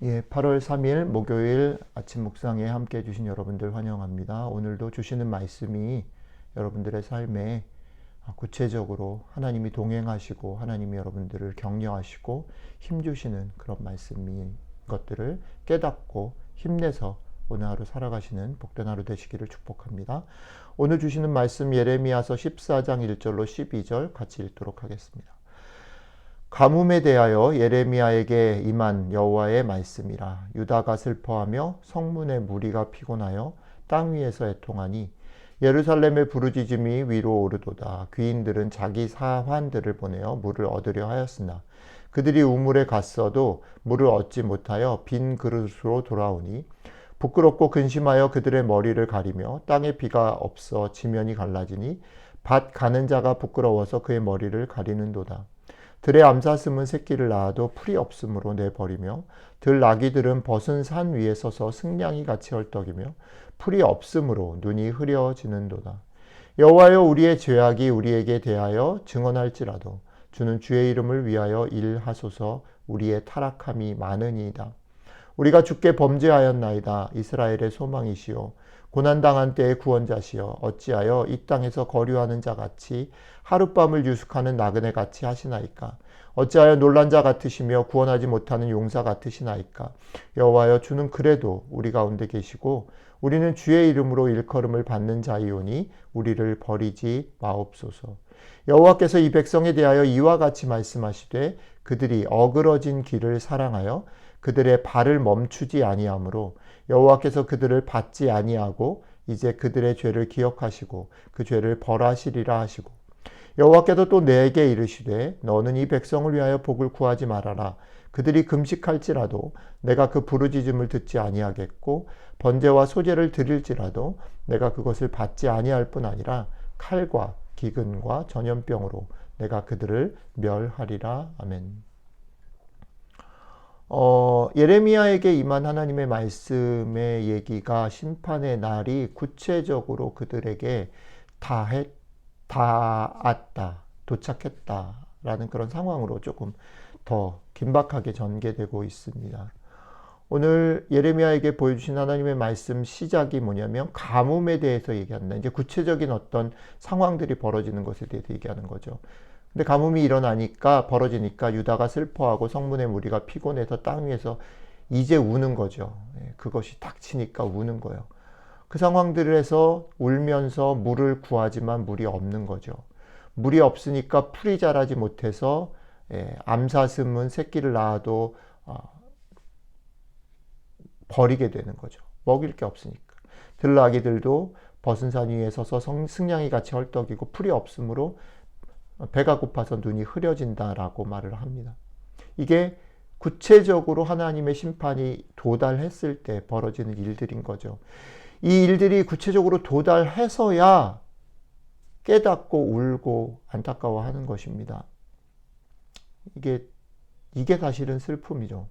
예, 8월 3일 목요일 아침 묵상에 함께 해주신 여러분들 환영합니다. 오늘도 주시는 말씀이 여러분들의 삶에 구체적으로 하나님이 동행하시고 하나님이 여러분들을 격려하시고 힘주시는 그런 말씀인 것들을 깨닫고 힘내서 오늘 하루 살아가시는 복된 하루 되시기를 축복합니다. 오늘 주시는 말씀 예레미야서 14장 1절로 12절 같이 읽도록 하겠습니다. 가뭄에 대하여 예레미야에게 임한 여호와의 말씀이라. 유다가 슬퍼하며 성문의 무리가 피곤하여 땅 위에서 애통하니 예루살렘의 부르짖음이 위로 오르도다. 귀인들은 자기 사환들을 보내어 물을 얻으려 하였으나 그들이 우물에 갔어도 물을 얻지 못하여 빈 그릇으로 돌아오니 부끄럽고 근심하여 그들의 머리를 가리며 땅에 비가 없어 지면이 갈라지니 밭 가는 자가 부끄러워서 그의 머리를 가리는도다. 들의 암사슴은 새끼를 낳아도 풀이 없으므로 내버리며 들 나귀들은 벗은 산 위에 서서 승냥이 같이 헐떡이며 풀이 없으므로 눈이 흐려지는도다. 여호와여, 우리의 죄악이 우리에게 대하여 증언할지라도 주는 주의 이름을 위하여 일하소서. 우리의 타락함이 많으니이다. 우리가 주께 범죄하였나이다. 이스라엘의 소망이시오 고난당한 때의 구원자시여, 어찌하여 이 땅에서 거류하는 자같이 하룻밤을 유숙하는 나그네같이 하시나이까. 어찌하여 놀란 자 같으시며 구원하지 못하는 용사 같으시나이까. 여호와여, 주는 그래도 우리 가운데 계시고 우리는 주의 이름으로 일컬음을 받는 자이오니 우리를 버리지 마옵소서. 여호와께서 이 백성에 대하여 이와 같이 말씀하시되 그들이 어그러진 길을 사랑하여 그들의 발을 멈추지 아니하므로 여호와께서 그들을 받지 아니하고 이제 그들의 죄를 기억하시고 그 죄를 벌하시리라 하시고, 여호와께서 또 내게 이르시되 너는 이 백성을 위하여 복을 구하지 말아라. 그들이 금식할지라도 내가 그 부르짖음을 듣지 아니하겠고 번제와 소제를 드릴지라도 내가 그것을 받지 아니할 뿐 아니라 칼과 기근과 전염병으로 내가 그들을 멸하리라. 아멘. 예레미야에게 임한 하나님의 말씀의 얘기가 심판의 날이 구체적으로 그들에게 닿았다, 도착했다라는 그런 상황으로 조금 더 긴박하게 전개되고 있습니다. 오늘 예레미야에게 보여주신 하나님의 말씀 시작이 뭐냐면 가뭄에 대해서 얘기한다. 이제 구체적인 어떤 상황들이 벌어지는 것에 대해서 얘기하는 거죠. 근데 가뭄이 벌어지니까 유다가 슬퍼하고 성문의 무리가 피곤해서 땅 위에서 이제 우는 거죠. 그것이 닥치니까 우는 거예요. 그 상황들에서 울면서 물을 구하지만 물이 없는 거죠. 물이 없으니까 풀이 자라지 못해서 암사슴은 새끼를 낳아도 버리게 되는 거죠. 먹일 게 없으니까. 들나귀들도 벗은 산 위에 서서 승냥이 같이 헐떡이고 풀이 없으므로 배가 고파서 눈이 흐려진다라고 말을 합니다. 이게 구체적으로 하나님의 심판이 도달했을 때 벌어지는 일들인 거죠. 이 일들이 구체적으로 도달해서야 깨닫고 울고 안타까워하는 것입니다. 이게 사실은 슬픔이죠.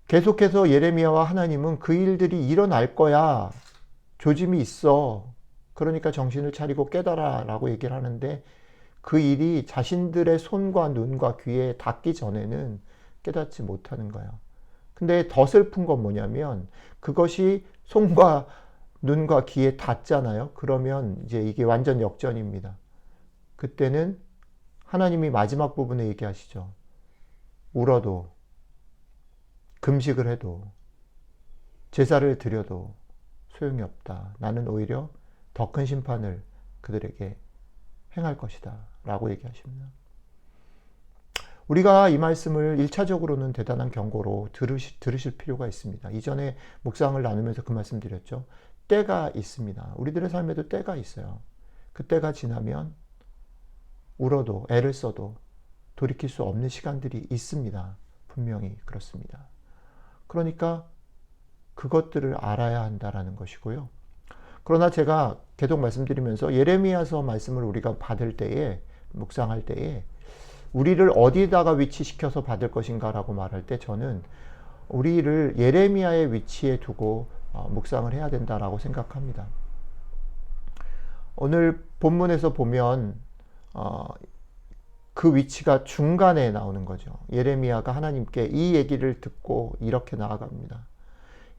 계속해서 예레미야와 하나님은 그 일들이 일어날 거야. 조짐이 있어. 그러니까 정신을 차리고 깨달아 라고 얘기를 하는데 그 일이 자신들의 손과 눈과 귀에 닿기 전에는 깨닫지 못하는 거야. 근데 더 슬픈 건 뭐냐면 그것이 손과 눈과 귀에 닿잖아요. 그러면 이제 이게 완전 역전입니다. 그때는 하나님이 마지막 부분에 얘기하시죠. 울어도 금식을 해도 제사를 드려도 소용이 없다. 나는 오히려 더 큰 심판을 그들에게 행할 것이다 라고 얘기하십니다. 우리가 이 말씀을 1차적으로는 대단한 경고로 들으실 필요가 있습니다. 이전에 묵상을 나누면서 그 말씀 드렸죠. 때가 있습니다. 우리들의 삶에도 때가 있어요. 그 때가 지나면 울어도 애를 써도 돌이킬 수 없는 시간들이 있습니다. 분명히 그렇습니다. 그러니까 그것들을 알아야 한다라는 것이고요. 그러나 제가 계속 말씀드리면서 예레미야서 말씀을 우리가 받을 때에, 묵상할 때에 우리를 어디다가 위치시켜서 받을 것인가 라고 말할 때 저는 우리를 예레미야의 위치에 두고 묵상을 해야 된다라고 생각합니다. 오늘 본문에서 보면 그 위치가 중간에 나오는 거죠. 예레미야가 하나님께 이 얘기를 듣고 이렇게 나아갑니다.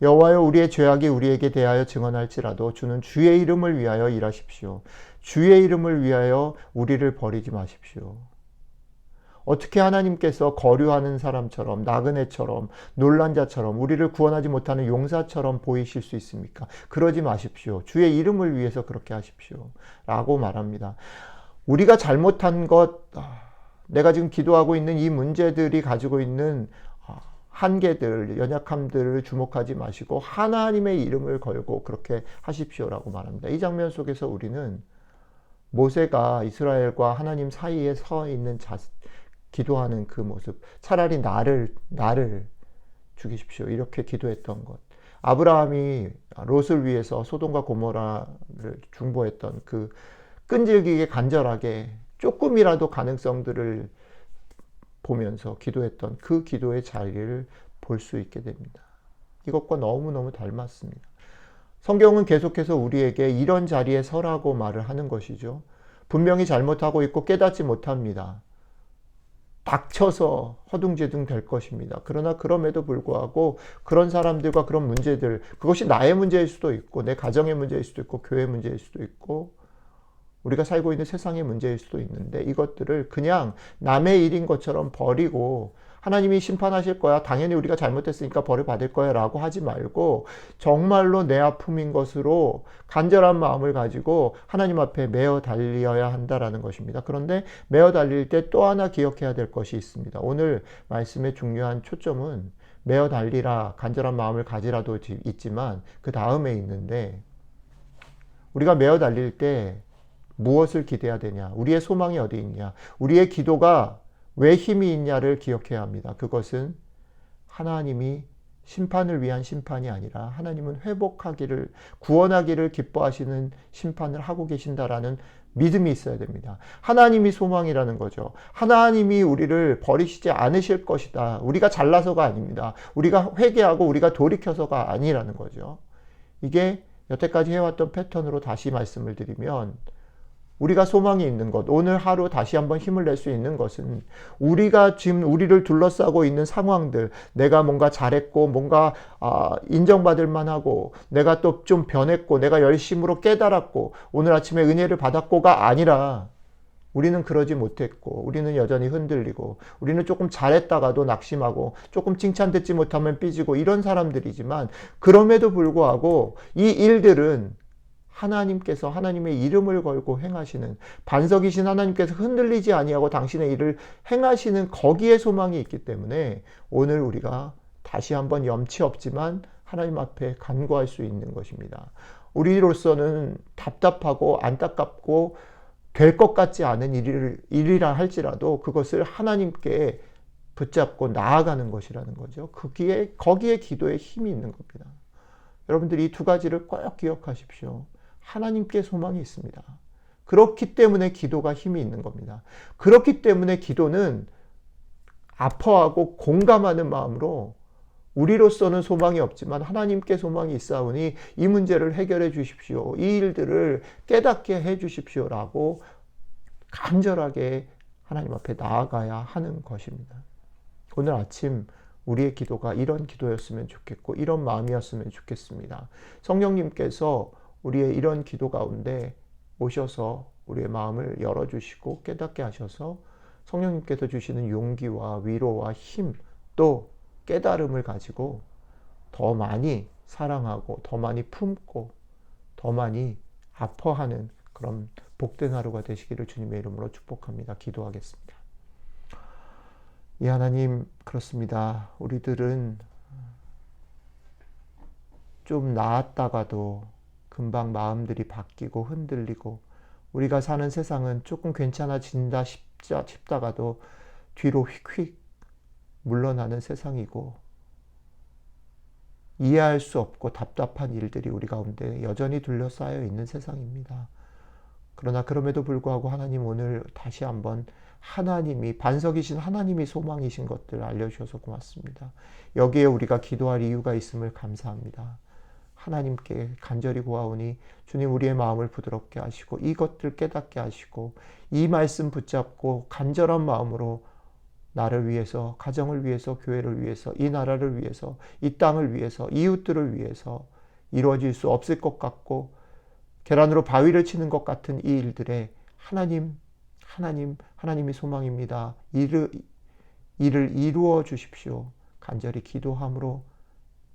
여호와여, 우리의 죄악이 우리에게 대하여 증언할지라도 주는 주의 이름을 위하여 일하십시오. 주의 이름을 위하여 우리를 버리지 마십시오. 어떻게 하나님께서 거류하는 사람처럼, 나그네처럼, 놀란 자처럼, 우리를 구원하지 못하는 용사처럼 보이실 수 있습니까? 그러지 마십시오. 주의 이름을 위해서 그렇게 하십시오. 라고 말합니다. 우리가 잘못한 것, 내가 지금 기도하고 있는 이 문제들이 가지고 있는 한계들, 연약함들을 주목하지 마시고 하나님의 이름을 걸고 그렇게 하십시오라고 말합니다. 이 장면 속에서 우리는 모세가 이스라엘과 하나님 사이에 서 있는 기도하는 그 모습, 차라리 나를 죽이십시오 이렇게 기도했던 것, 아브라함이 롯을 위해서 소돔과 고모라를 중보했던 그 끈질기게 간절하게 조금이라도 가능성들을 보면서 기도했던 그 기도의 자리를 볼 수 있게 됩니다. 이것과 너무너무 닮았습니다. 성경은 계속해서 우리에게 이런 자리에 서라고 말을 하는 것이죠. 분명히 잘못하고 있고 깨닫지 못합니다. 닥쳐서 허둥지둥 될 것입니다. 그러나 그럼에도 불구하고 그런 사람들과 그런 문제들, 그것이 나의 문제일 수도 있고 내 가정의 문제일 수도 있고 교회 문제일 수도 있고 우리가 살고 있는 세상의 문제일 수도 있는데 이것들을 그냥 남의 일인 것처럼 버리고 하나님이 심판하실 거야, 당연히 우리가 잘못했으니까 벌을 받을 거야 라고 하지 말고 정말로 내 아픔인 것으로 간절한 마음을 가지고 하나님 앞에 메어 달려야 한다라는 것입니다. 그런데 메어 달릴 때 또 하나 기억해야 될 것이 있습니다. 오늘 말씀의 중요한 초점은 메어 달리라, 간절한 마음을 가지라도 있지만 그 다음에 있는데, 우리가 메어 달릴 때 무엇을 기대해야 되냐? 우리의 소망이 어디 있냐? 우리의 기도가 왜 힘이 있냐를 기억해야 합니다. 그것은 하나님이 심판을 위한 심판이 아니라 하나님은 회복하기를, 구원하기를 기뻐하시는 심판을 하고 계신다라는 믿음이 있어야 됩니다. 하나님이 소망이라는 거죠. 하나님이 우리를 버리시지 않으실 것이다. 우리가 잘나서가 아닙니다. 우리가 회개하고 우리가 돌이켜서가 아니라는 거죠. 이게 여태까지 해왔던 패턴으로 다시 말씀을 드리면, 우리가 소망이 있는 것, 오늘 하루 다시 한번 힘을 낼 수 있는 것은 우리가 지금 우리를 둘러싸고 있는 상황들, 내가 뭔가 잘했고 뭔가 인정받을 만하고 내가 또 좀 변했고 내가 열심으로 깨달았고 오늘 아침에 은혜를 받았고가 아니라, 우리는 그러지 못했고 우리는 여전히 흔들리고 우리는 조금 잘했다가도 낙심하고 조금 칭찬 듣지 못하면 삐지고 이런 사람들이지만, 그럼에도 불구하고 이 일들은 하나님께서 하나님의 이름을 걸고 행하시는, 반석이신 하나님께서 흔들리지 아니하고 당신의 일을 행하시는 거기에 소망이 있기 때문에 오늘 우리가 다시 한번 염치 없지만 하나님 앞에 간구할 수 있는 것입니다. 우리로서는 답답하고 안타깝고 될 것 같지 않은 일이라 할지라도 그것을 하나님께 붙잡고 나아가는 것이라는 거죠. 거기에 기도에 힘이 있는 겁니다. 여러분들이 이 두 가지를 꼭 기억하십시오. 하나님께 소망이 있습니다. 그렇기 때문에 기도가 힘이 있는 겁니다. 그렇기 때문에 기도는 아파하고 공감하는 마음으로, 우리로서는 소망이 없지만 하나님께 소망이 있사오니 이 문제를 해결해 주십시오, 이 일들을 깨닫게 해 주십시오라고 간절하게 하나님 앞에 나아가야 하는 것입니다. 오늘 아침 우리의 기도가 이런 기도였으면 좋겠고 이런 마음이었으면 좋겠습니다. 성령님께서 우리의 이런 기도 가운데 오셔서 우리의 마음을 열어주시고 깨닫게 하셔서 성령님께서 주시는 용기와 위로와 힘, 또 깨달음을 가지고 더 많이 사랑하고 더 많이 품고 더 많이 아파하는 그런 복된 하루가 되시기를 주님의 이름으로 축복합니다. 기도하겠습니다. 이 하나님, 그렇습니다. 우리들은 좀 나았다가도 금방 마음들이 바뀌고 흔들리고, 우리가 사는 세상은 조금 괜찮아진다 싶다가도 뒤로 휙휙 물러나는 세상이고, 이해할 수 없고 답답한 일들이 우리 가운데 여전히 둘러싸여 있는 세상입니다. 그러나 그럼에도 불구하고 하나님, 오늘 다시 한번 하나님이, 반석이신 하나님이 소망이신 것들을 알려주셔서 고맙습니다. 여기에 우리가 기도할 이유가 있음을 감사합니다. 하나님께 간절히 구하오니 주님 우리의 마음을 부드럽게 하시고 이것들 깨닫게 하시고 이 말씀 붙잡고 간절한 마음으로 나를 위해서, 가정을 위해서, 교회를 위해서, 이 나라를 위해서, 이 땅을 위해서, 이웃들을 위해서 이루어질 수 없을 것 같고 계란으로 바위를 치는 것 같은 이 일들에 하나님이 소망입니다. 일을 이루어 주십시오. 간절히 기도함으로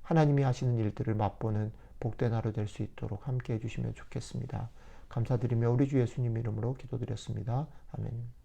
하나님이 하시는 일들을 맛보는 복된 하루 될 수 있도록 함께 해주시면 좋겠습니다. 감사드리며 우리 주 예수님 이름으로 기도드렸습니다. 아멘.